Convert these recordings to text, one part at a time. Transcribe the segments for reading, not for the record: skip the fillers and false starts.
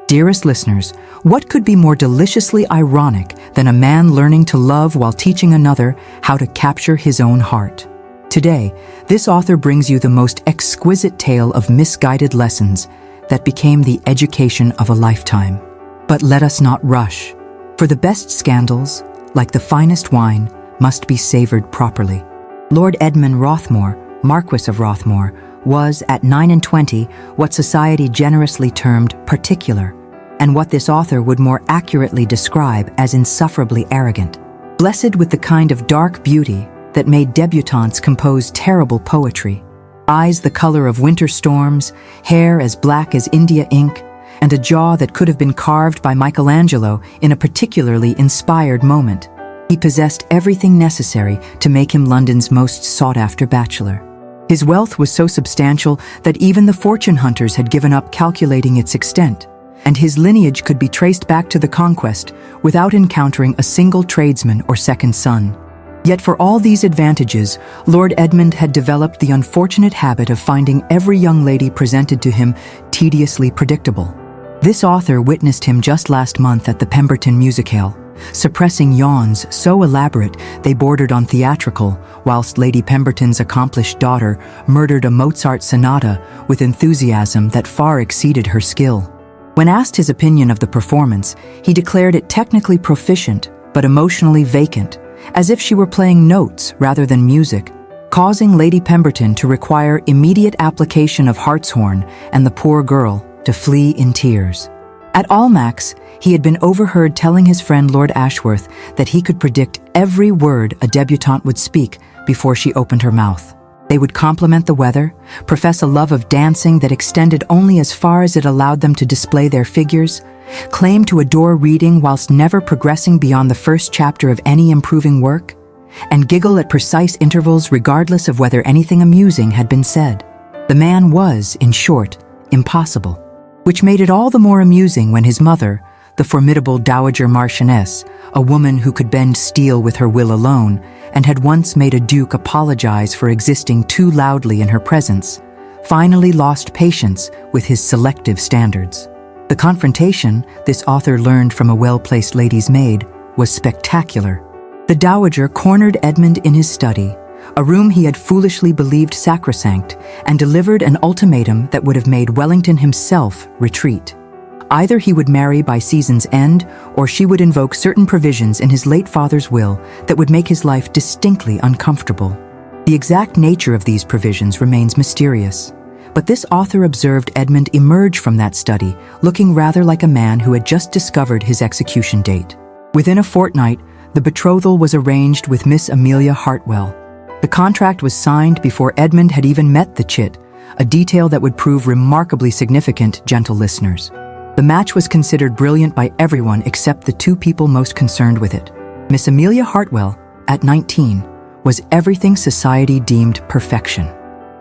Dearest listeners, what could be more deliciously ironic than a man learning to love while teaching another how to capture his own heart? Today, this author brings you the most exquisite tale of misguided lessons that became the education of a lifetime. But let us not rush, for the best scandals, like the finest wine, must be savored properly. Lord Edmund Rothmore, Marquess of Rothmore, was, at 29, what society generously termed particular, and what this author would more accurately describe as insufferably arrogant. Blessed with the kind of dark beauty that made debutantes compose terrible poetry, eyes the color of winter storms, hair as black as India ink, and a jaw that could have been carved by Michelangelo in a particularly inspired moment. He possessed everything necessary to make him London's most sought-after bachelor. His wealth was so substantial that even the fortune hunters had given up calculating its extent, and his lineage could be traced back to the conquest without encountering a single tradesman or second son. Yet for all these advantages, Lord Edmund had developed the unfortunate habit of finding every young lady presented to him tediously predictable. This author witnessed him just last month at the Pemberton Musicale, suppressing yawns so elaborate they bordered on theatrical, whilst Lady Pemberton's accomplished daughter murdered a Mozart sonata with enthusiasm that far exceeded her skill. When asked his opinion of the performance, he declared it technically proficient but emotionally vacant, as if she were playing notes rather than music, causing Lady Pemberton to require immediate application of hartshorn and the poor girl to flee in tears. At Almack's, he had been overheard telling his friend Lord Ashworth that he could predict every word a debutante would speak before she opened her mouth. They would compliment the weather, profess a love of dancing that extended only as far as it allowed them to display their figures, claim to adore reading whilst never progressing beyond the first chapter of any improving work, and giggle at precise intervals regardless of whether anything amusing had been said. The man was, in short, impossible, which made it all the more amusing when his mother, the formidable Dowager Marchioness, a woman who could bend steel with her will alone, and had once made a duke apologize for existing too loudly in her presence, finally lost patience with his selective standards. The confrontation, this author learned from a well-placed lady's maid, was spectacular. The Dowager cornered Edmund in his study, a room he had foolishly believed sacrosanct, and delivered an ultimatum that would have made Wellington himself retreat. Either he would marry by season's end, or she would invoke certain provisions in his late father's will that would make his life distinctly uncomfortable. The exact nature of these provisions remains mysterious, but this author observed Edmund emerge from that study looking rather like a man who had just discovered his execution date. Within a fortnight, the betrothal was arranged with Miss Amelia Hartwell. The contract was signed before Edmund had even met the chit, a detail that would prove remarkably significant, gentle listeners. The match was considered brilliant by everyone except the two people most concerned with it. Miss Amelia Hartwell, at 19, was everything society deemed perfection.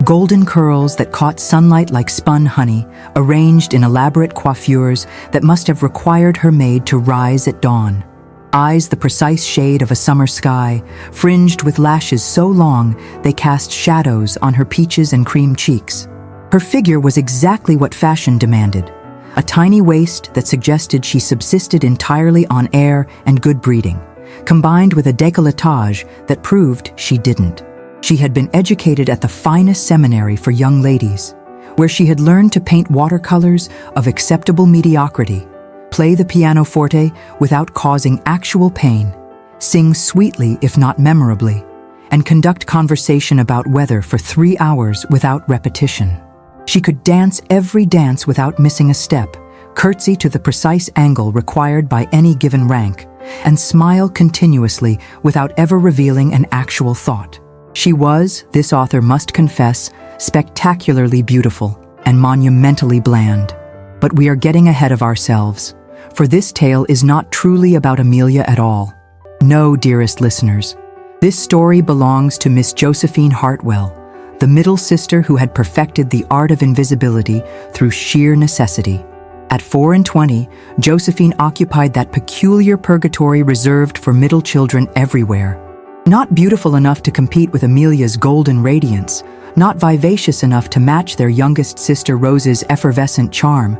Golden curls that caught sunlight like spun honey, arranged in elaborate coiffures that must have required her maid to rise at dawn. Eyes the precise shade of a summer sky, fringed with lashes so long they cast shadows on her peaches and cream cheeks. Her figure was exactly what fashion demanded, a tiny waist that suggested she subsisted entirely on air and good breeding, combined with a décolletage that proved she didn't. She had been educated at the finest seminary for young ladies, where she had learned to paint watercolors of acceptable mediocrity, play the pianoforte without causing actual pain, sing sweetly if not memorably, and conduct conversation about weather for 3 hours without repetition. She could dance every dance without missing a step, curtsy to the precise angle required by any given rank, and smile continuously without ever revealing an actual thought. She was, this author must confess, spectacularly beautiful and monumentally bland. But we are getting ahead of ourselves, for this tale is not truly about Amelia at all. No, dearest listeners, this story belongs to Miss Josephine Hartwell, the middle sister who had perfected the art of invisibility through sheer necessity. At 24, Josephine occupied that peculiar purgatory reserved for middle children everywhere. Not beautiful enough to compete with Amelia's golden radiance, not vivacious enough to match their youngest sister Rose's effervescent charm,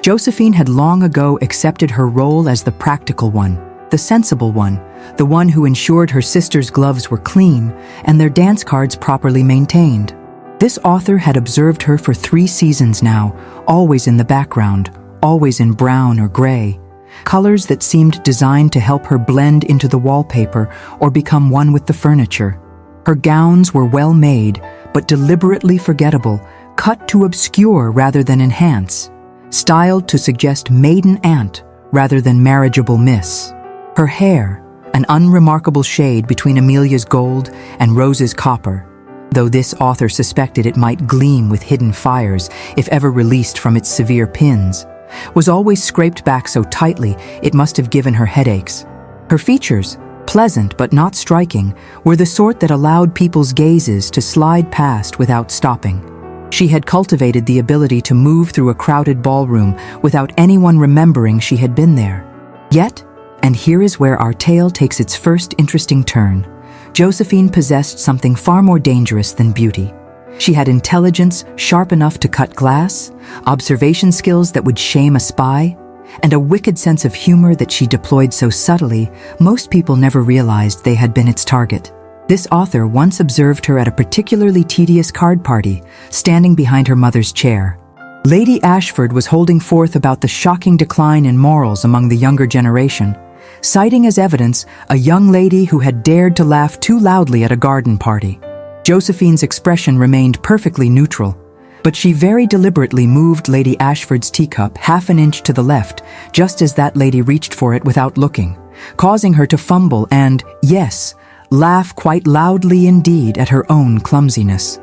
Josephine had long ago accepted her role as the practical one, the sensible one, the one who ensured her sister's gloves were clean and their dance cards properly maintained. This author had observed her for 3 seasons now, always in the background, always in brown or gray, colors that seemed designed to help her blend into the wallpaper or become one with the furniture. Her gowns were well made, but deliberately forgettable, cut to obscure rather than enhance, styled to suggest maiden aunt rather than marriageable miss. Her hair, an unremarkable shade between Amelia's gold and Rose's copper, though this author suspected it might gleam with hidden fires if ever released from its severe pins, was always scraped back so tightly it must have given her headaches. Her features, pleasant but not striking, were the sort that allowed people's gazes to slide past without stopping. She had cultivated the ability to move through a crowded ballroom without anyone remembering she had been there. Yet, and here is where our tale takes its first interesting turn, Josephine possessed something far more dangerous than beauty. She had intelligence sharp enough to cut glass, observation skills that would shame a spy, and a wicked sense of humor that she deployed so subtly most people never realized they had been its target. This author once observed her at a particularly tedious card party, standing behind her mother's chair. Lady Ashford was holding forth about the shocking decline in morals among the younger generation, citing as evidence a young lady who had dared to laugh too loudly at a garden party. Josephine's expression remained perfectly neutral, but she very deliberately moved Lady Ashford's teacup half an inch to the left, just as that lady reached for it without looking, causing her to fumble and, yes, laugh quite loudly indeed at her own clumsiness.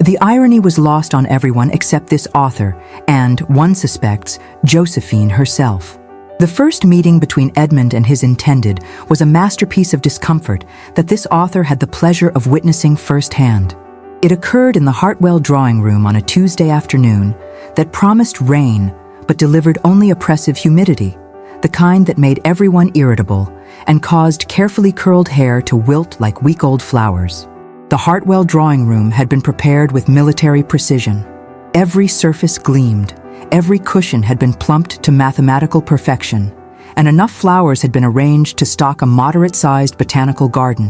The irony was lost on everyone except this author and, one suspects, Josephine herself. The first meeting between Edmund and his intended was a masterpiece of discomfort that this author had the pleasure of witnessing firsthand. It occurred in the Hartwell drawing room on a Tuesday afternoon that promised rain but delivered only oppressive humidity, the kind that made everyone irritable and caused carefully curled hair to wilt like week-old flowers. The Hartwell drawing room had been prepared with military precision. Every surface gleamed, every cushion had been plumped to mathematical perfection, and enough flowers had been arranged to stock a moderate-sized botanical garden.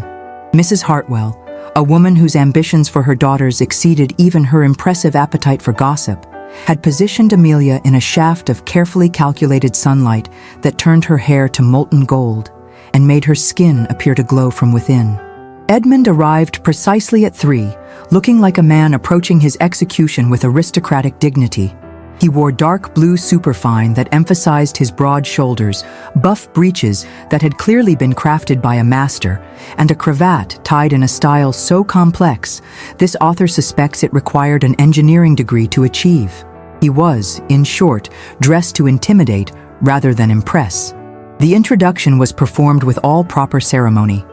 Mrs. Hartwell, a woman whose ambitions for her daughters exceeded even her impressive appetite for gossip, had positioned Amelia in a shaft of carefully calculated sunlight that turned her hair to molten gold and made her skin appear to glow from within. Edmund arrived precisely at 3, looking like a man approaching his execution with aristocratic dignity. He wore dark blue superfine that emphasized his broad shoulders, buff breeches that had clearly been crafted by a master, and a cravat tied in a style so complex, this author suspects it required an engineering degree to achieve. He was, in short, dressed to intimidate rather than impress. The introduction was performed with all proper ceremony.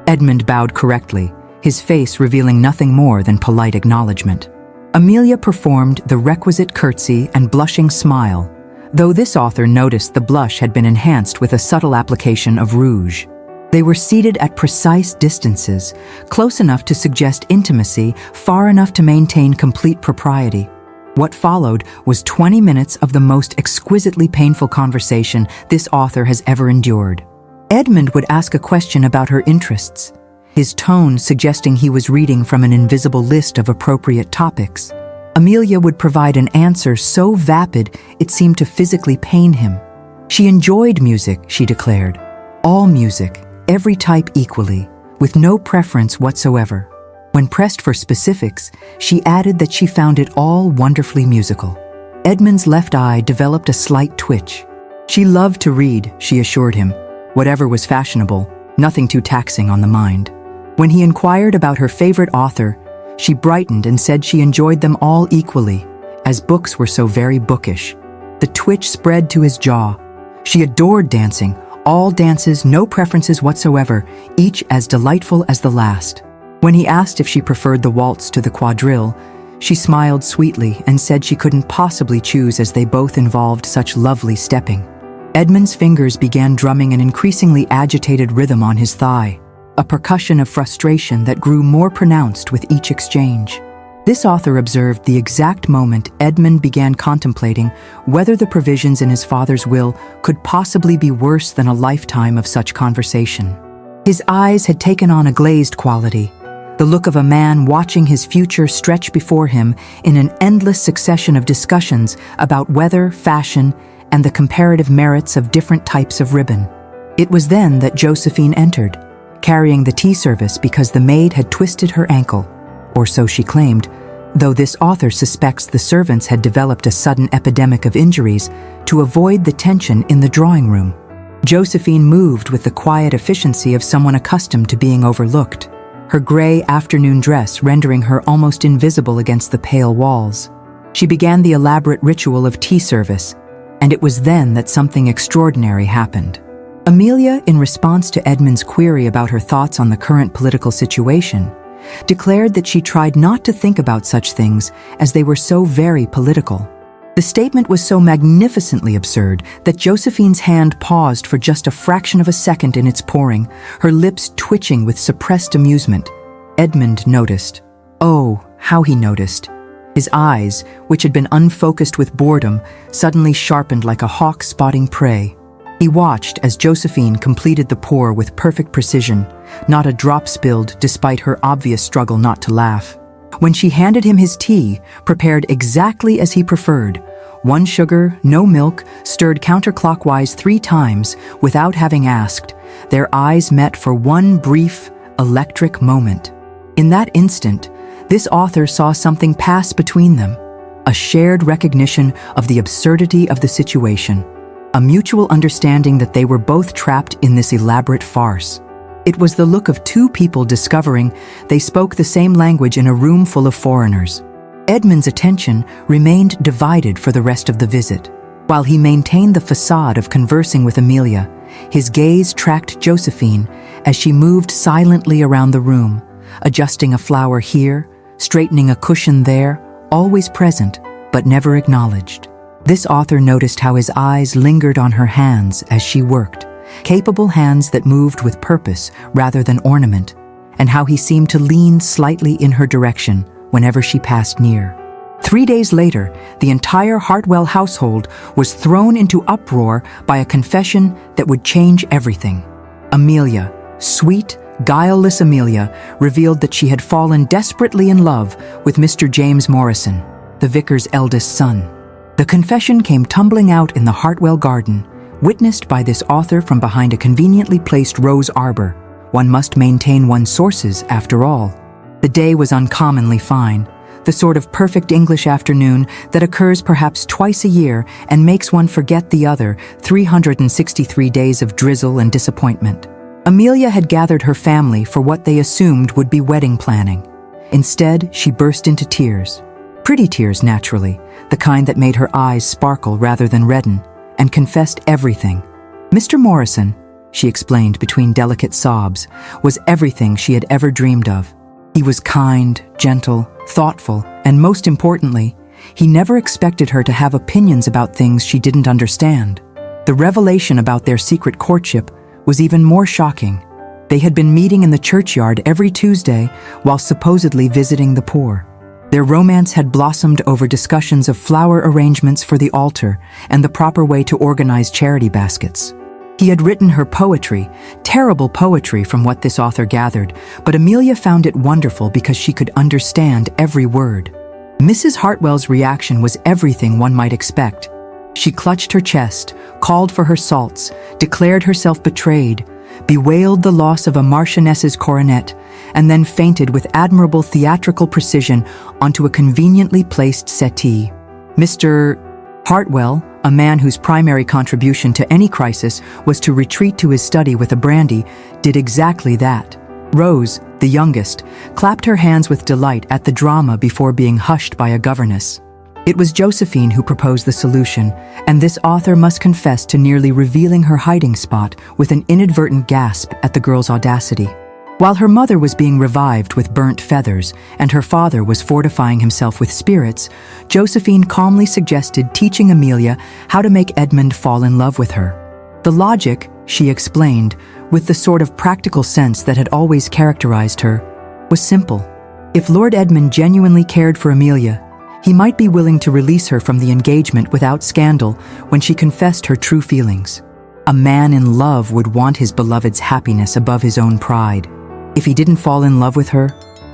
Edmund bowed correctly, his face revealing nothing more than polite acknowledgement. Amelia performed the requisite curtsy and blushing smile, though this author noticed the blush had been enhanced with a subtle application of rouge. They were seated at precise distances, close enough to suggest intimacy, far enough to maintain complete propriety. What followed was 20 minutes of the most exquisitely painful conversation this author has ever endured. Edmund would ask a question about her interests, his tone suggesting he was reading from an invisible list of appropriate topics. Amelia would provide an answer so vapid it seemed to physically pain him. She enjoyed music, she declared. All music, every type equally, with no preference whatsoever. When pressed for specifics, she added that she found it all wonderfully musical. Edmund's left eye developed a slight twitch. She loved to read, she assured him, whatever was fashionable, nothing too taxing on the mind. When he inquired about her favorite author, she brightened and said she enjoyed them all equally, as books were so very bookish. The twitch spread to his jaw. She adored dancing, all dances, no preferences whatsoever, each as delightful as the last. When he asked if she preferred the waltz to the quadrille, she smiled sweetly and said she couldn't possibly choose as they both involved such lovely stepping. Edmund's fingers began drumming an increasingly agitated rhythm on his thigh, a percussion of frustration that grew more pronounced with each exchange. This author observed the exact moment Edmund began contemplating whether the provisions in his father's will could possibly be worse than a lifetime of such conversation. His eyes had taken on a glazed quality, the look of a man watching his future stretch before him in an endless succession of discussions about weather, fashion, and the comparative merits of different types of ribbon. It was then that Josephine entered, carrying the tea service because the maid had twisted her ankle, or so she claimed, though this author suspects the servants had developed a sudden epidemic of injuries to avoid the tension in the drawing room. Josephine moved with the quiet efficiency of someone accustomed to being overlooked, her gray afternoon dress rendering her almost invisible against the pale walls. She began the elaborate ritual of tea service, and it was then that something extraordinary happened. Amelia, in response to Edmund's query about her thoughts on the current political situation, declared that she tried not to think about such things as they were so very political. The statement was so magnificently absurd that Josephine's hand paused for just a fraction of a second in its pouring, her lips twitching with suppressed amusement. Edmund noticed. Oh, how he noticed. His eyes, which had been unfocused with boredom, suddenly sharpened like a hawk spotting prey. He watched as Josephine completed the pour with perfect precision, not a drop spilled despite her obvious struggle not to laugh. When she handed him his tea, prepared exactly as he preferred, 1 sugar, no milk, stirred counterclockwise 3 times without having asked, their eyes met for one brief, electric moment. In that instant, this author saw something pass between them, a shared recognition of the absurdity of the situation, a mutual understanding that they were both trapped in this elaborate farce. It was the look of 2 people discovering they spoke the same language in a room full of foreigners. Edmund's attention remained divided for the rest of the visit. While he maintained the facade of conversing with Amelia, his gaze tracked Josephine as she moved silently around the room, adjusting a flower here, straightening a cushion there, always present, but never acknowledged. This author noticed how his eyes lingered on her hands as she worked, capable hands that moved with purpose rather than ornament, and how he seemed to lean slightly in her direction whenever she passed near. 3 days later, the entire Hartwell household was thrown into uproar by a confession that would change everything. Amelia, sweet, guileless Amelia, revealed that she had fallen desperately in love with Mr. James Morrison, the vicar's eldest son. The confession came tumbling out in the Hartwell garden, witnessed by this author from behind a conveniently placed rose arbor. One must maintain one's sources, after all. The day was uncommonly fine, the sort of perfect English afternoon that occurs perhaps twice a year and makes one forget the other 363 days of drizzle and disappointment. Amelia had gathered her family for what they assumed would be wedding planning. Instead, she burst into tears. Pretty tears, naturally, the kind that made her eyes sparkle rather than redden, and confessed everything. Mr. Morrison, she explained between delicate sobs, was everything she had ever dreamed of. He was kind, gentle, thoughtful, and most importantly, he never expected her to have opinions about things she didn't understand. The revelation about their secret courtship was even more shocking. They had been meeting in the churchyard every Tuesday while supposedly visiting the poor. Their romance had blossomed over discussions of flower arrangements for the altar and the proper way to organize charity baskets. He had written her poetry, terrible poetry from what this author gathered, but Amelia found it wonderful because she could understand every word. Mrs. Hartwell's reaction was everything one might expect. She clutched her chest, called for her salts, declared herself betrayed, bewailed the loss of a marchioness's coronet, and then fainted with admirable theatrical precision onto a conveniently placed settee. Mr. Hartwell, a man whose primary contribution to any crisis was to retreat to his study with a brandy, did exactly that. Rose, the youngest, clapped her hands with delight at the drama before being hushed by a governess. It was Josephine who proposed the solution, and this author must confess to nearly revealing her hiding spot with an inadvertent gasp at the girl's audacity. While her mother was being revived with burnt feathers and her father was fortifying himself with spirits, Josephine calmly suggested teaching Amelia how to make Edmund fall in love with her. The logic, she explained, with the sort of practical sense that had always characterized her, was simple. If Lord Edmund genuinely cared for Amelia, he might be willing to release her from the engagement without scandal when she confessed her true feelings. A man in love would want his beloved's happiness above his own pride. If he didn't fall in love with her,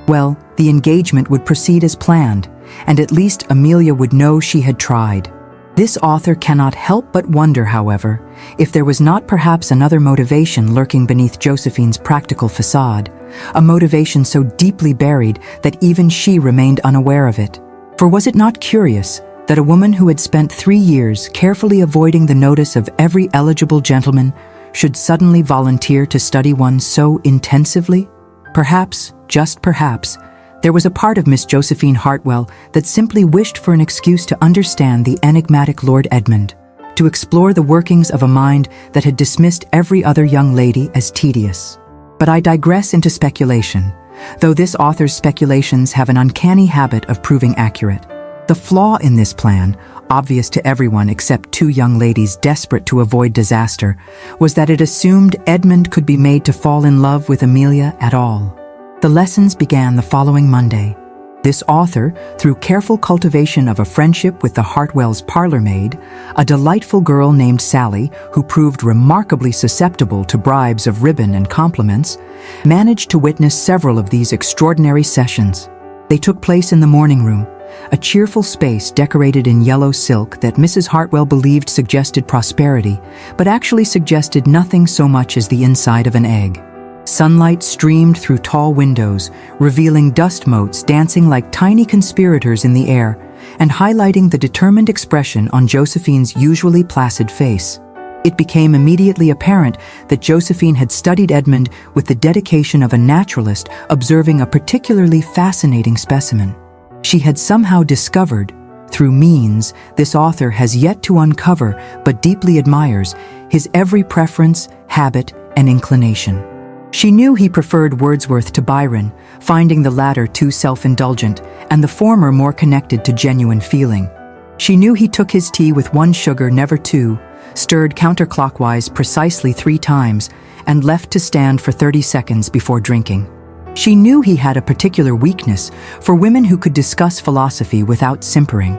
well, the engagement would proceed as planned, and at least Amelia would know she had tried. This author cannot help but wonder, however, if there was not perhaps another motivation lurking beneath Josephine's practical facade, a motivation so deeply buried that even she remained unaware of it. For was it not curious that a woman who had spent 3 years carefully avoiding the notice of every eligible gentleman should suddenly volunteer to study one so intensively? Perhaps, just perhaps, there was a part of Miss Josephine Hartwell that simply wished for an excuse to understand the enigmatic Lord Edmund, to explore the workings of a mind that had dismissed every other young lady as tedious. But I digress into speculation, though this author's speculations have an uncanny habit of proving accurate. The flaw in this plan, obvious to everyone except 2 young ladies desperate to avoid disaster, was that it assumed Edmund could be made to fall in love with Amelia at all. The lessons began the following Monday. This author, through careful cultivation of a friendship with the Hartwells' parlor maid, a delightful girl named Sally, who proved remarkably susceptible to bribes of ribbon and compliments, managed to witness several of these extraordinary sessions. They took place in the morning room, a cheerful space decorated in yellow silk that Mrs. Hartwell believed suggested prosperity, but actually suggested nothing so much as the inside of an egg. Sunlight streamed through tall windows, revealing dust motes dancing like tiny conspirators in the air, and highlighting the determined expression on Josephine's usually placid face. It became immediately apparent that Josephine had studied Edmund with the dedication of a naturalist observing a particularly fascinating specimen. She had somehow discovered, through means this author has yet to uncover but deeply admires, his every preference, habit, and inclination. She knew he preferred Wordsworth to Byron, finding the latter too self-indulgent and the former more connected to genuine feeling. She knew he took his tea with 1 sugar, never 2, stirred counterclockwise precisely 3 times, and left to stand for 30 seconds before drinking. She knew he had a particular weakness for women who could discuss philosophy without simpering,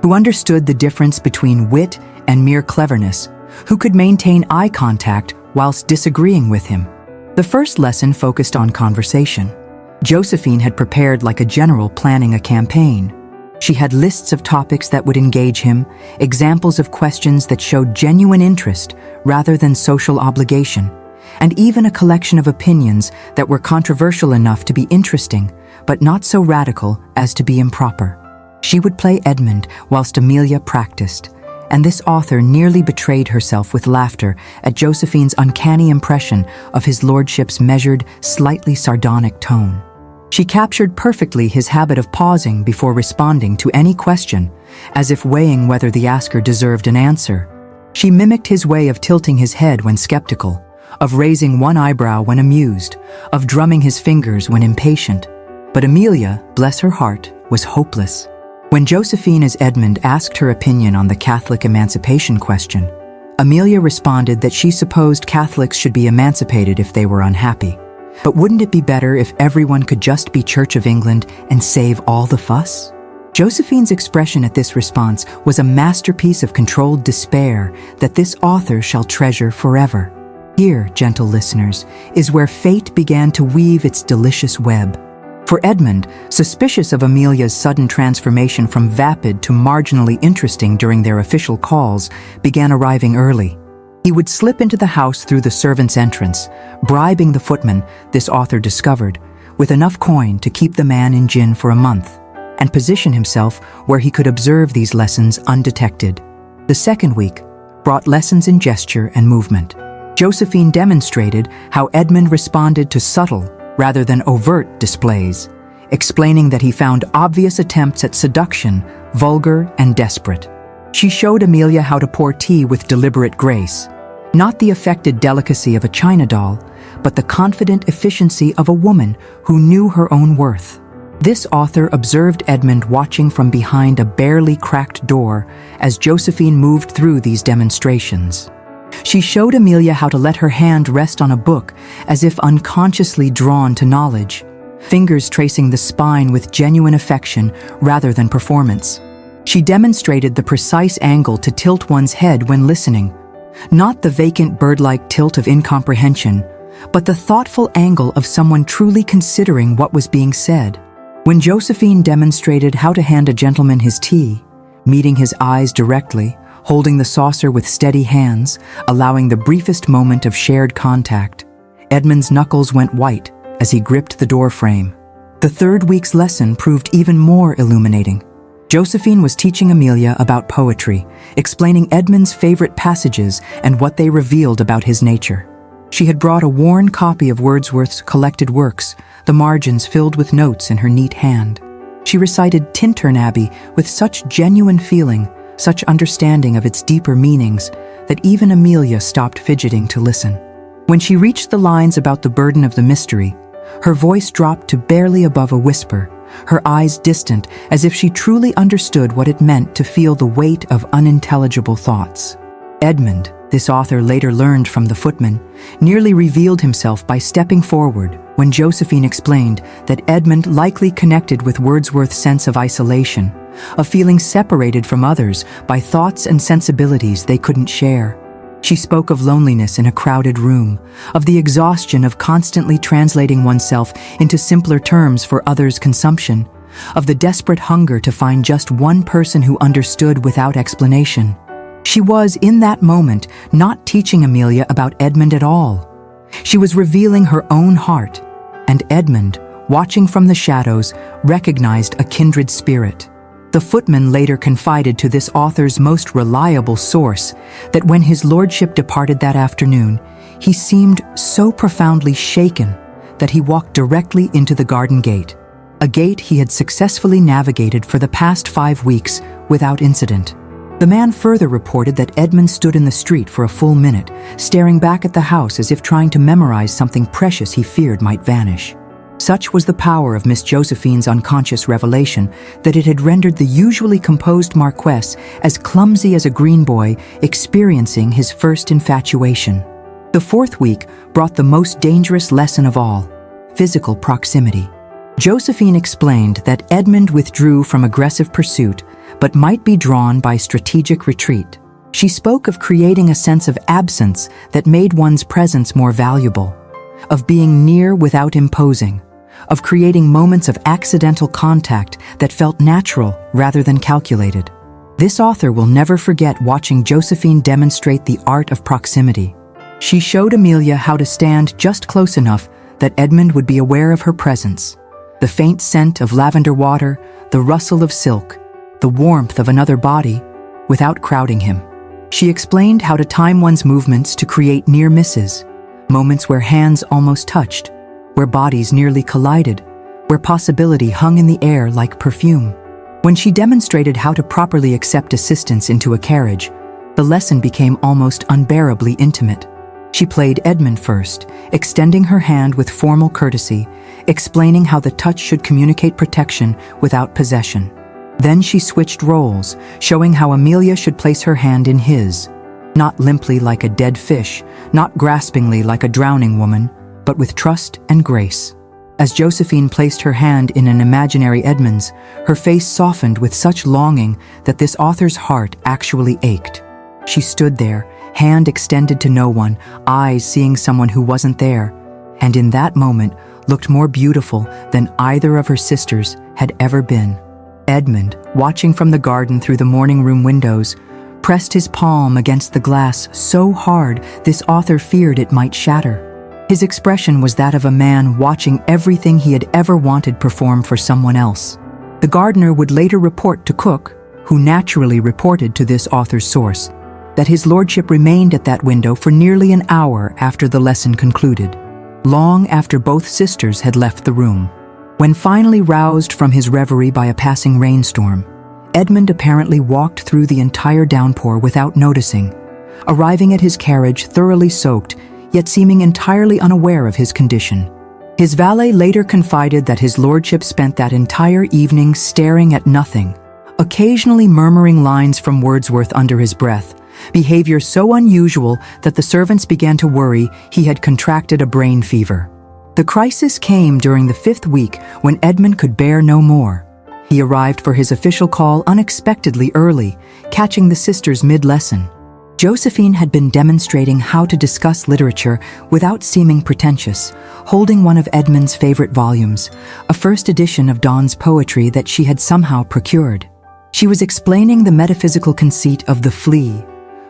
who understood the difference between wit and mere cleverness, who could maintain eye contact whilst disagreeing with him. The first lesson focused on conversation. Josephine had prepared like a general planning a campaign. She had lists of topics that would engage him, examples of questions that showed genuine interest rather than social obligation, and even a collection of opinions that were controversial enough to be interesting, but not so radical as to be improper. She would play Edmund whilst Amelia practiced, and this author nearly betrayed herself with laughter at Josephine's uncanny impression of his lordship's measured, slightly sardonic tone. She captured perfectly his habit of pausing before responding to any question, as if weighing whether the asker deserved an answer. She mimicked his way of tilting his head when skeptical, of raising one eyebrow when amused, of drumming his fingers when impatient. But Amelia, bless her heart, was hopeless. When Josephine as Edmund asked her opinion on the Catholic emancipation question, Amelia responded that she supposed Catholics should be emancipated if they were unhappy. But wouldn't it be better if everyone could just be Church of England and save all the fuss? Josephine's expression at this response was a masterpiece of controlled despair that this author shall treasure forever. Here, gentle listeners, is where fate began to weave its delicious web. For Edmund, suspicious of Amelia's sudden transformation from vapid to marginally interesting during their official calls, began arriving early. He would slip into the house through the servants' entrance, bribing the footman, this author discovered, with enough coin to keep the man in gin for a month, and position himself where he could observe these lessons undetected. The second week brought lessons in gesture and movement. Josephine demonstrated how Edmund responded to subtle, rather than overt displays, explaining that he found obvious attempts at seduction vulgar and desperate. She showed Amelia how to pour tea with deliberate grace, not the affected delicacy of a china doll, but the confident efficiency of a woman who knew her own worth. This author observed Edmund watching from behind a barely cracked door as Josephine moved through these demonstrations. She showed Amelia how to let her hand rest on a book as if unconsciously drawn to knowledge, fingers tracing the spine with genuine affection rather than performance. She demonstrated the precise angle to tilt one's head when listening, not the vacant bird-like tilt of incomprehension, but the thoughtful angle of someone truly considering what was being said. When Josephine demonstrated how to hand a gentleman his tea, meeting his eyes directly, holding the saucer with steady hands, allowing the briefest moment of shared contact, Edmund's knuckles went white as he gripped the door frame. The third week's lesson proved even more illuminating. Josephine was teaching Amelia about poetry, explaining Edmund's favorite passages and what they revealed about his nature. She had brought a worn copy of Wordsworth's collected works, the margins filled with notes in her neat hand. She recited Tintern Abbey with such genuine feeling, such understanding of its deeper meanings, that even Amelia stopped fidgeting to listen. When she reached the lines about the burden of the mystery, her voice dropped to barely above a whisper, her eyes distant, as if she truly understood what it meant to feel the weight of unintelligible thoughts. Edmund, this author later learned from the footman, nearly revealed himself by stepping forward when Josephine explained that Edmund likely connected with Wordsworth's sense of isolation, of feeling separated from others by thoughts and sensibilities they couldn't share. She spoke of loneliness in a crowded room, of the exhaustion of constantly translating oneself into simpler terms for others' consumption, of the desperate hunger to find just one person who understood without explanation. She was, in that moment, not teaching Amelia about Edmund at all. She was revealing her own heart, and Edmund, watching from the shadows, recognized a kindred spirit. The footman later confided to this author's most reliable source that when his lordship departed that afternoon, he seemed so profoundly shaken that he walked directly into the garden gate, a gate he had successfully navigated for the past 5 weeks without incident. The man further reported that Edmund stood in the street for a full minute, staring back at the house as if trying to memorize something precious he feared might vanish. Such was the power of Miss Josephine's unconscious revelation that it had rendered the usually composed Marquess as clumsy as a green boy experiencing his first infatuation. The fourth week brought the most dangerous lesson of all: physical proximity. Josephine explained that Edmund withdrew from aggressive pursuit, but might be drawn by strategic retreat. She spoke of creating a sense of absence that made one's presence more valuable, of being near without imposing, of creating moments of accidental contact that felt natural rather than calculated. This author will never forget watching Josephine demonstrate the art of proximity. She showed Amelia how to stand just close enough that Edmund would be aware of her presence. The faint scent of lavender water, the rustle of silk, the warmth of another body, without crowding him. She explained how to time one's movements to create near misses, moments where hands almost touched, where bodies nearly collided, where possibility hung in the air like perfume. When she demonstrated how to properly accept assistance into a carriage, the lesson became almost unbearably intimate. She played Edmund first, extending her hand with formal courtesy, explaining how the touch should communicate protection without possession. Then she switched roles, showing how Amelia should place her hand in his, not limply like a dead fish, not graspingly like a drowning woman, but with trust and grace. As Josephine placed her hand in an imaginary Edmund's, her face softened with such longing that this author's heart actually ached. She stood there, hand extended to no one, eyes seeing someone who wasn't there, and in that moment looked more beautiful than either of her sisters had ever been. Edmund, watching from the garden through the morning room windows, pressed his palm against the glass so hard this author feared it might shatter. His expression was that of a man watching everything he had ever wanted perform for someone else. The gardener would later report to Cook, who naturally reported to this author's source, that his lordship remained at that window for nearly an hour after the lesson concluded, long after both sisters had left the room. When finally roused from his reverie by a passing rainstorm, Edmund apparently walked through the entire downpour without noticing, arriving at his carriage thoroughly soaked, yet seeming entirely unaware of his condition. His valet later confided that his lordship spent that entire evening staring at nothing, occasionally murmuring lines from Wordsworth under his breath, behavior so unusual that the servants began to worry he had contracted a brain fever. The crisis came during the 5th week when Edmund could bear no more. He arrived for his official call unexpectedly early, catching the sisters mid-lesson. Josephine had been demonstrating how to discuss literature without seeming pretentious, holding one of Edmund's favorite volumes, a first edition of Donne's poetry that she had somehow procured. She was explaining the metaphysical conceit of the flea,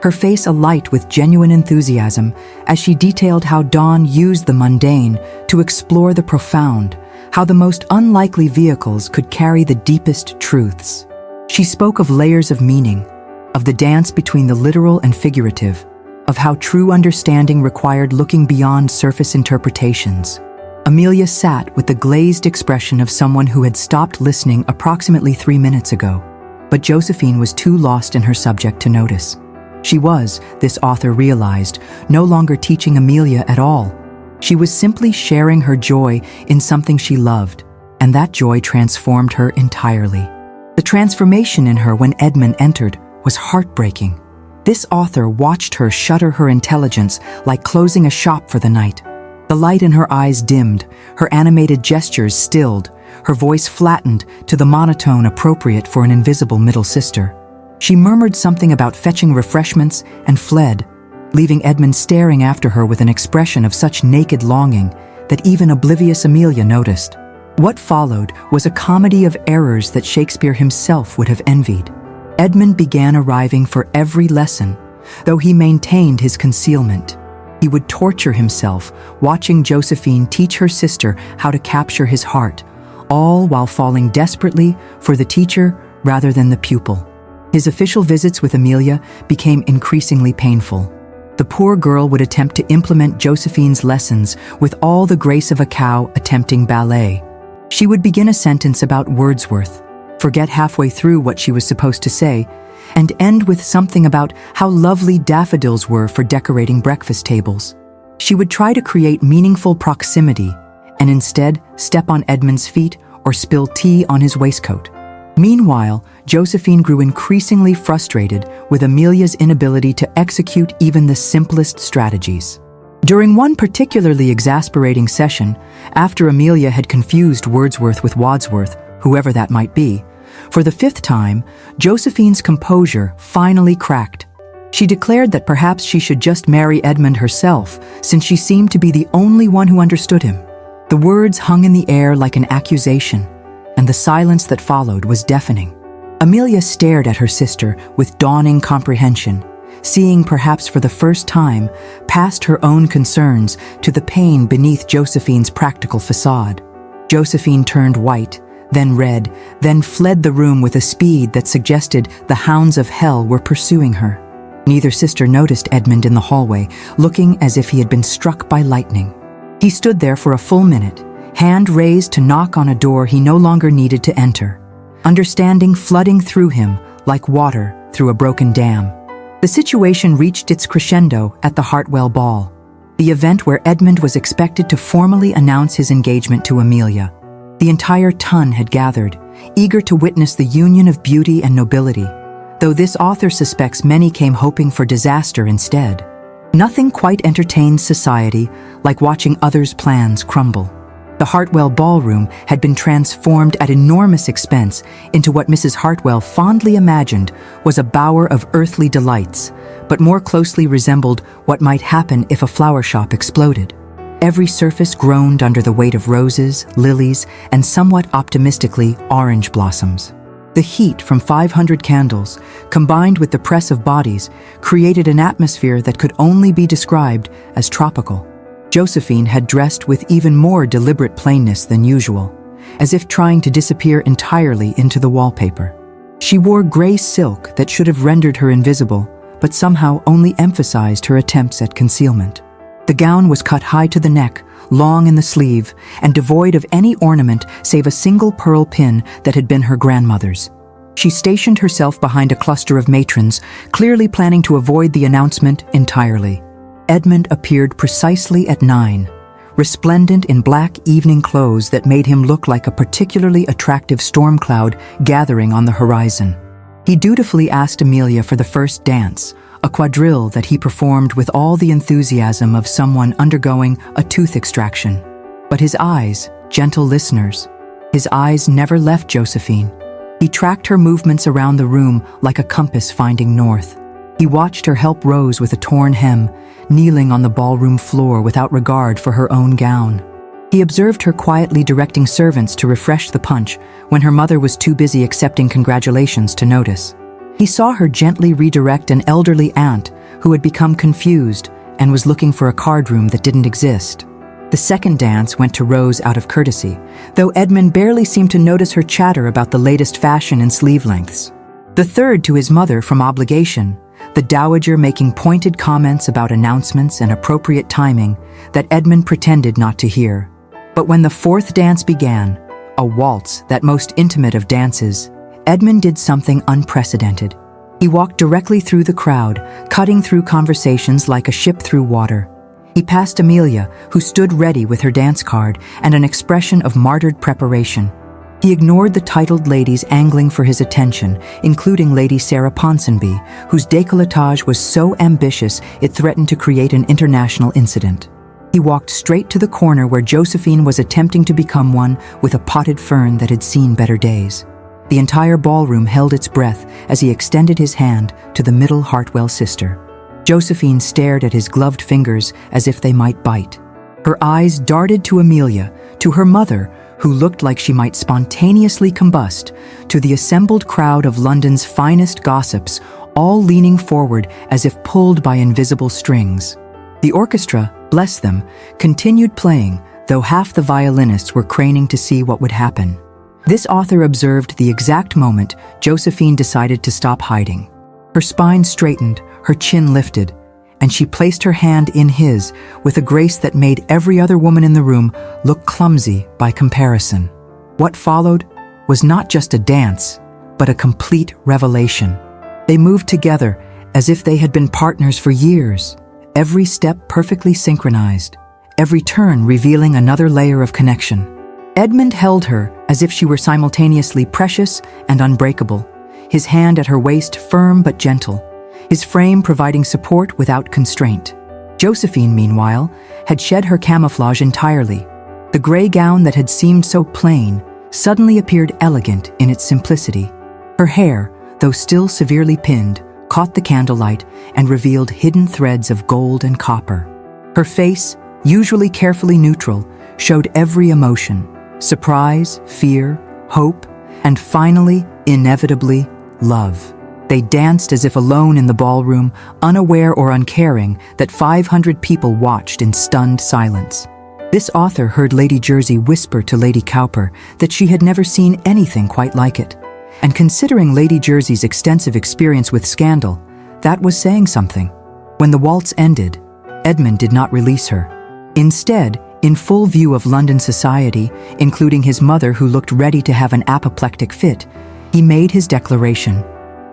her face alight with genuine enthusiasm as she detailed how Donne used the mundane to explore the profound, how the most unlikely vehicles could carry the deepest truths. She spoke of layers of meaning, of the dance between the literal and figurative, of how true understanding required looking beyond surface interpretations. Amelia sat with the glazed expression of someone who had stopped listening approximately 3 minutes ago, but Josephine was too lost in her subject to notice. She was, this author realized, no longer teaching Amelia at all. She was simply sharing her joy in something she loved, and that joy transformed her entirely. The transformation in her when Edmund entered was heartbreaking. This author watched her shutter her intelligence like closing a shop for the night. The light in her eyes dimmed, her animated gestures stilled, her voice flattened to the monotone appropriate for an invisible middle sister. She murmured something about fetching refreshments and fled, leaving Edmund staring after her with an expression of such naked longing that even oblivious Amelia noticed. What followed was a comedy of errors that Shakespeare himself would have envied. Edmund began arriving for every lesson, though he maintained his concealment. He would torture himself, watching Josephine teach her sister how to capture his heart, all while falling desperately for the teacher rather than the pupil. His official visits with Amelia became increasingly painful. The poor girl would attempt to implement Josephine's lessons with all the grace of a cow attempting ballet. She would begin a sentence about Wordsworth, forget halfway through what she was supposed to say, and end with something about how lovely daffodils were for decorating breakfast tables. She would try to create meaningful proximity, and instead step on Edmund's feet or spill tea on his waistcoat. Meanwhile, Josephine grew increasingly frustrated with Amelia's inability to execute even the simplest strategies. During one particularly exasperating session, after Amelia had confused Wordsworth with Wadsworth, whoever that might be, for the 5th time, Josephine's composure finally cracked. She declared that perhaps she should just marry Edmund herself, since she seemed to be the only one who understood him. The words hung in the air like an accusation, and the silence that followed was deafening. Amelia stared at her sister with dawning comprehension, seeing perhaps for the first time past her own concerns to the pain beneath Josephine's practical facade. Josephine turned white, then red, then fled the room with a speed that suggested the hounds of hell were pursuing her. Neither sister noticed Edmund in the hallway, looking as if he had been struck by lightning. He stood there for a full minute, hand raised to knock on a door he no longer needed to enter, understanding flooding through him like water through a broken dam. The situation reached its crescendo at the Hartwell Ball, the event where Edmund was expected to formally announce his engagement to Amelia. The entire ton had gathered, eager to witness the union of beauty and nobility, though this author suspects many came hoping for disaster instead. Nothing quite entertains society like watching others' plans crumble. The Hartwell Ballroom had been transformed at enormous expense into what Mrs. Hartwell fondly imagined was a bower of earthly delights, but more closely resembled what might happen if a flower shop exploded. Every surface groaned under the weight of roses, lilies, and somewhat optimistically orange blossoms. The heat from 500 candles, combined with the press of bodies, created an atmosphere that could only be described as tropical. Josephine had dressed with even more deliberate plainness than usual, as if trying to disappear entirely into the wallpaper. She wore gray silk that should have rendered her invisible, but somehow only emphasized her attempts at concealment. The gown was cut high to the neck, long in the sleeve, and devoid of any ornament save a single pearl pin that had been her grandmother's. She stationed herself behind a cluster of matrons, clearly planning to avoid the announcement entirely. Edmund appeared precisely at 9, resplendent in black evening clothes that made him look like a particularly attractive storm cloud gathering on the horizon. He dutifully asked Amelia for the first dance, a quadrille that he performed with all the enthusiasm of someone undergoing a tooth extraction. But his eyes, gentle listeners, his eyes never left Josephine. He tracked her movements around the room like a compass finding north. He watched her help Rose with a torn hem, kneeling on the ballroom floor without regard for her own gown. He observed her quietly directing servants to refresh the punch when her mother was too busy accepting congratulations to notice. He saw her gently redirect an elderly aunt who had become confused and was looking for a card room that didn't exist. The second dance went to Rose out of courtesy, though Edmund barely seemed to notice her chatter about the latest fashion in sleeve lengths. The third to his mother from obligation, the dowager making pointed comments about announcements and appropriate timing that Edmund pretended not to hear. But when the fourth dance began, a waltz, that most intimate of dances, Edmund did something unprecedented. He walked directly through the crowd, cutting through conversations like a ship through water. He passed Amelia, who stood ready with her dance card and an expression of martyred preparation. He ignored the titled ladies angling for his attention, including Lady Sarah Ponsonby, whose décolletage was so ambitious it threatened to create an international incident. He walked straight to the corner where Josephine was attempting to become one with a potted fern that had seen better days. The entire ballroom held its breath as he extended his hand to the middle Hartwell sister. Josephine stared at his gloved fingers as if they might bite. Her eyes darted to Amelia, to her mother, who looked like she might spontaneously combust, to the assembled crowd of London's finest gossips, all leaning forward as if pulled by invisible strings. The orchestra, bless them, continued playing, though half the violinists were craning to see what would happen. This author observed the exact moment Josephine decided to stop hiding. Her spine straightened, her chin lifted, and she placed her hand in his with a grace that made every other woman in the room look clumsy by comparison. What followed was not just a dance, but a complete revelation. They moved together as if they had been partners for years, every step perfectly synchronized, every turn revealing another layer of connection. Edmund held her as if she were simultaneously precious and unbreakable, his hand at her waist firm but gentle, his frame providing support without constraint. Josephine, meanwhile, had shed her camouflage entirely. The gray gown that had seemed so plain suddenly appeared elegant in its simplicity. Her hair, though still severely pinned, caught the candlelight and revealed hidden threads of gold and copper. Her face, usually carefully neutral, showed every emotion: surprise, fear, hope, and finally, inevitably, love. They danced as if alone in the ballroom, unaware or uncaring that 500 people watched in stunned silence. This author heard Lady Jersey whisper to Lady Cowper that she had never seen anything quite like it. And considering Lady Jersey's extensive experience with scandal, that was saying something. When the waltz ended, Edmund did not release her. Instead, in full view of London society, including his mother who looked ready to have an apoplectic fit, he made his declaration.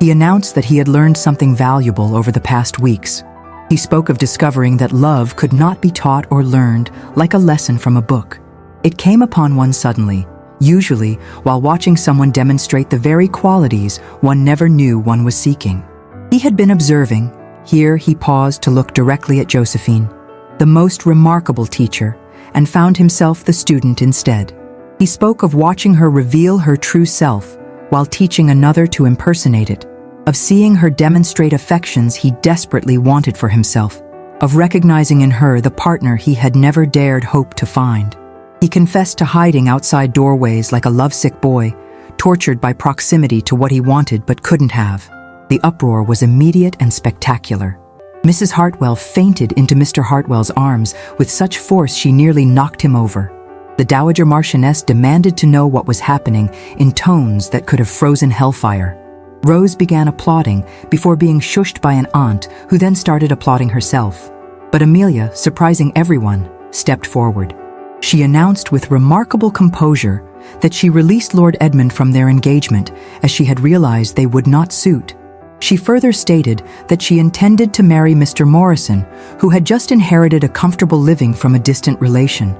He announced that he had learned something valuable over the past weeks. He spoke of discovering that love could not be taught or learned like a lesson from a book. It came upon one suddenly, usually while watching someone demonstrate the very qualities one never knew one was seeking. He had been observing. Here he paused to look directly at Josephine, the most remarkable teacher, and found himself the student instead. He spoke of watching her reveal her true self while teaching another to impersonate it, of seeing her demonstrate affections he desperately wanted for himself, of recognizing in her the partner he had never dared hope to find. He confessed to hiding outside doorways like a lovesick boy, tortured by proximity to what he wanted but couldn't have. The uproar was immediate and spectacular. Mrs. Hartwell fainted into Mr. Hartwell's arms with such force she nearly knocked him over. The Dowager Marchioness demanded to know what was happening in tones that could have frozen hellfire. Rose began applauding before being shushed by an aunt who then started applauding herself. But Amelia, surprising everyone, stepped forward. She announced with remarkable composure that she released Lord Edmund from their engagement as she had realized they would not suit. She further stated that she intended to marry Mr. Morrison, who had just inherited a comfortable living from a distant relation,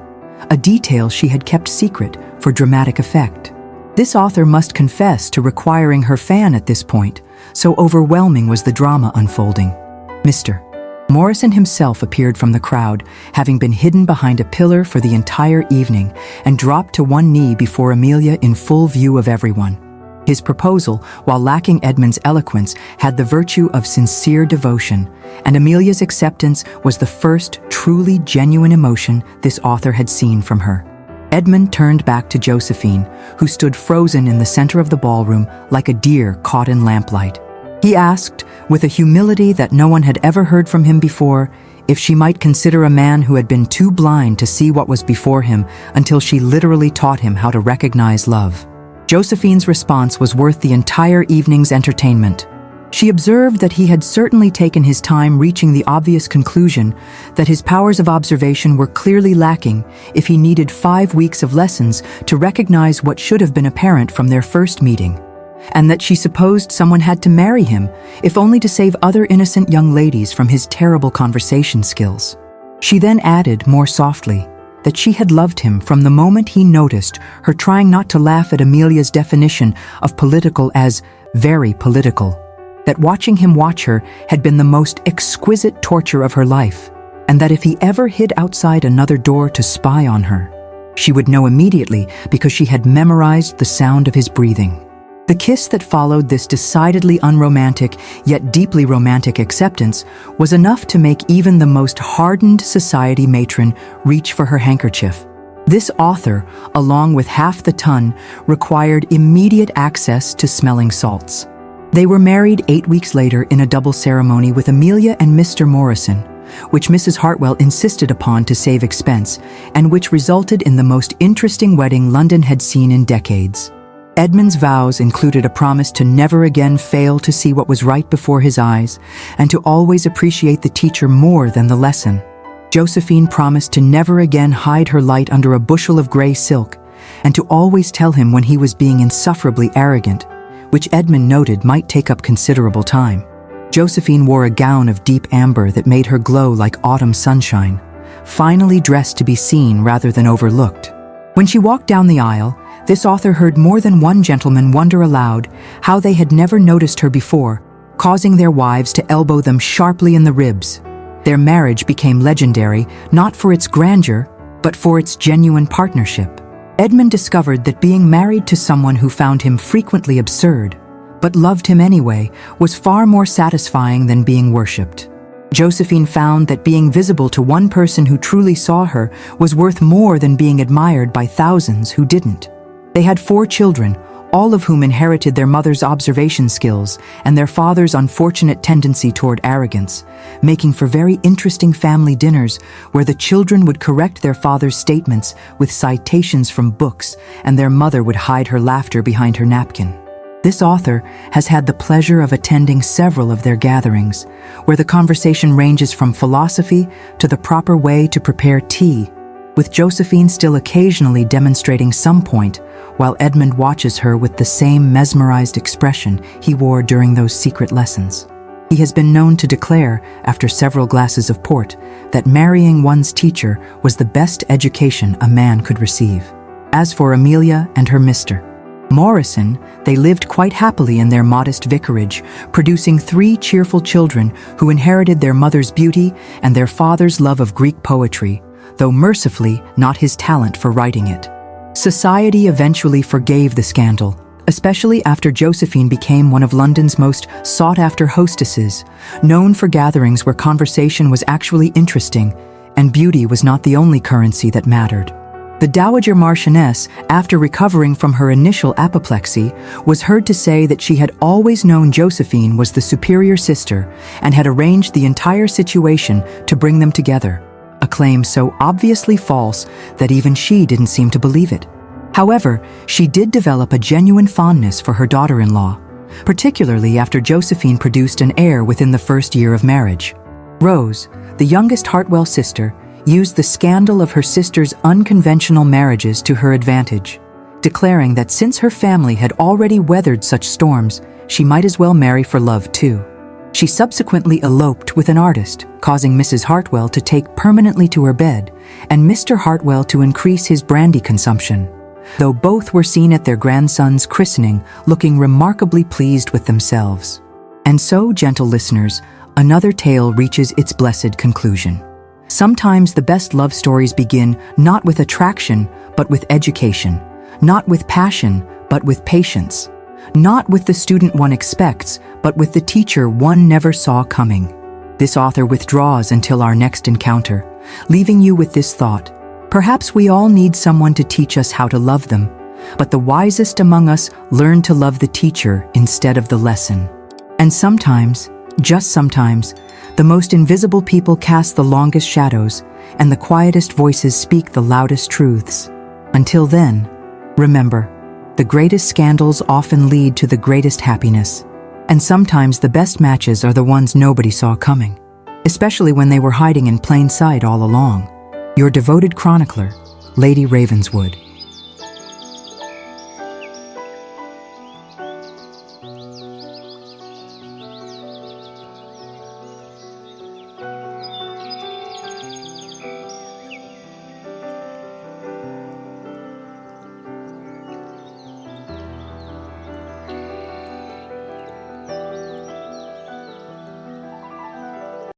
a detail she had kept secret for dramatic effect. This author must confess to requiring her fan at this point, so overwhelming was the drama unfolding. Mr. Morrison himself appeared from the crowd, having been hidden behind a pillar for the entire evening, and dropped to one knee before Amelia in full view of everyone. His proposal, while lacking Edmund's eloquence, had the virtue of sincere devotion, and Amelia's acceptance was the first truly genuine emotion this author had seen from her. Edmund turned back to Josephine, who stood frozen in the center of the ballroom like a deer caught in lamplight. He asked, with a humility that no one had ever heard from him before, if she might consider a man who had been too blind to see what was before him until she literally taught him how to recognize love. Josephine's response was worth the entire evening's entertainment. She observed that he had certainly taken his time reaching the obvious conclusion that his powers of observation were clearly lacking if he needed 5 weeks of lessons to recognize what should have been apparent from their first meeting, and that she supposed someone had to marry him, if only to save other innocent young ladies from his terrible conversation skills. She then added, more softly, that she had loved him from the moment he noticed her trying not to laugh at Amelia's definition of political as very political, that watching him watch her had been the most exquisite torture of her life, and that if he ever hid outside another door to spy on her, she would know immediately because she had memorized the sound of his breathing. The kiss that followed this decidedly unromantic, yet deeply romantic acceptance was enough to make even the most hardened society matron reach for her handkerchief. This author, along with half the ton, required immediate access to smelling salts. They were married 8 weeks later in a double ceremony with Amelia and Mr. Morrison, which Mrs. Hartwell insisted upon to save expense, and which resulted in the most interesting wedding London had seen in decades. Edmund's vows included a promise to never again fail to see what was right before his eyes, and to always appreciate the teacher more than the lesson. Josephine promised to never again hide her light under a bushel of gray silk, and to always tell him when he was being insufferably arrogant, which Edmund noted might take up considerable time. Josephine wore a gown of deep amber that made her glow like autumn sunshine, finely dressed to be seen rather than overlooked. When she walked down the aisle, this author heard more than one gentleman wonder aloud how they had never noticed her before, causing their wives to elbow them sharply in the ribs. Their marriage became legendary, not for its grandeur, but for its genuine partnership. Edmund discovered that being married to someone who found him frequently absurd, but loved him anyway, was far more satisfying than being worshipped. Josephine found that being visible to one person who truly saw her was worth more than being admired by thousands who didn't. They had 4 children, all of whom inherited their mother's observation skills and their father's unfortunate tendency toward arrogance, making for very interesting family dinners where the children would correct their father's statements with citations from books, and their mother would hide her laughter behind her napkin. This author has had the pleasure of attending several of their gatherings, where the conversation ranges from philosophy to the proper way to prepare tea, with Josephine still occasionally demonstrating some point, while Edmund watches her with the same mesmerized expression he wore during those secret lessons. He has been known to declare, after several glasses of port, that marrying one's teacher was the best education a man could receive. As for Amelia and her Mr. Morrison, they lived quite happily in their modest vicarage, producing 3 cheerful children who inherited their mother's beauty and their father's love of Greek poetry, though mercifully not his talent for writing it. Society eventually forgave the scandal, especially after Josephine became one of London's most sought-after hostesses, known for gatherings where conversation was actually interesting and beauty was not the only currency that mattered. The Dowager Marchioness, after recovering from her initial apoplexy, was heard to say that she had always known Josephine was the superior sister and had arranged the entire situation to bring them together, a claim so obviously false that even she didn't seem to believe it. However, she did develop a genuine fondness for her daughter-in-law, particularly after Josephine produced an heir within the first year of marriage. Rose, the youngest Hartwell sister, used the scandal of her sister's unconventional marriages to her advantage, declaring that since her family had already weathered such storms, she might as well marry for love too. She subsequently eloped with an artist, causing Mrs. Hartwell to take permanently to her bed, and Mr. Hartwell to increase his brandy consumption, though both were seen at their grandson's christening looking remarkably pleased with themselves. And so, gentle listeners, another tale reaches its blessed conclusion. Sometimes the best love stories begin not with attraction, but with education, not with passion, but with patience, not with the student one expects, but with the teacher one never saw coming. This author withdraws until our next encounter, leaving you with this thought: perhaps we all need someone to teach us how to love them, but the wisest among us learn to love the teacher instead of the lesson. And sometimes, just sometimes, the most invisible people cast the longest shadows, and the quietest voices speak the loudest truths. Until then, remember, the greatest scandals often lead to the greatest happiness, and sometimes the best matches are the ones nobody saw coming, especially when they were hiding in plain sight all along. Your devoted chronicler, Lady Ravenswood.